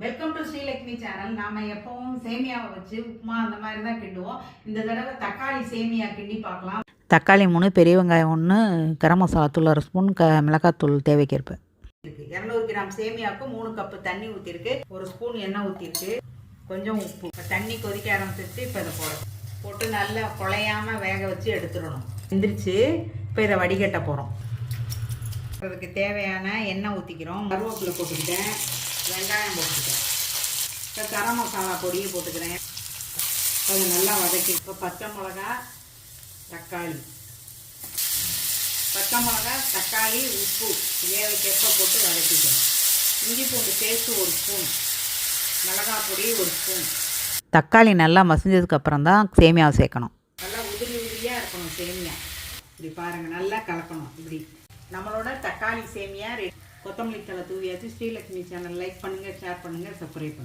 Welcome to Srilakshmi channel. நாம எப்பவும் சேமியாவை வச்சு உப்புமா அந்த மாதிரி தான் கிண்டுவோம். இந்த தடவை தக்காளி சேமியா கிண்டி பார்க்கலாம். தக்காளி 3, பெரிய வெங்காயம் 1, கரம் மசாலா தூள் 1 ஸ்பூன், மிளகாத்தூள் தேவைக்கேற்ப. 200 கிராம் சேமியாவுக்கு 3 கப்பு தண்ணி ஊற்றிருக்கு, 1 ஸ்பூன் எண்ணெய் ஊற்றிருக்கு, கொஞ்சம் உப்பு. இப்போ தண்ணி கொதிக்க ஆரம்பிச்சிருச்சு. இப்போ இதை போட்டு நல்லா குழையாம வேக வச்சு எடுத்துடணும். எந்திரிச்சு இப்போ இதை வடிகட்ட போகிறோம். அதுக்கு தேவையான எண்ணெய் ஊற்றிக்கிறோம். கருவேப்பிலை போட்டுக்கிட்டேன், வெங்காயம் போட்டுக்கிட்டேன், இப்போ கரம் மசாலா பொடியை போட்டுக்கிறேன். அதை நல்லா வதக்கி இப்போ பச்சை மிளகா, தக்காளி, உப்பு தேவைக்கேற்ப போட்டு வதக்கிக்கிறேன். இஞ்சி பூண்டு பேஸ்ட்டு 1 ஸ்பூன், மிளகாய் பொடி 1 ஸ்பூன். தக்காளி நல்லா மசிஞ்சதுக்கப்புறம் தான் சேமியாவை சேர்க்கணும். நல்லா உதிரியாக இருக்கணும் சேமியா. இப்படி பாருங்கள், நல்லா கலக்கணும். இப்படி நம்மளோட தக்காளி சேமியா கொத்தமல்லி தழை தூவியாச்சு. ஸ்ரீலக்ஷ்மி சேனல் லைக் பண்ணுங்கள், ஷேர் பண்ணுங்கள், சப்ஸ்கிரைப் பண்ணுங்கள்.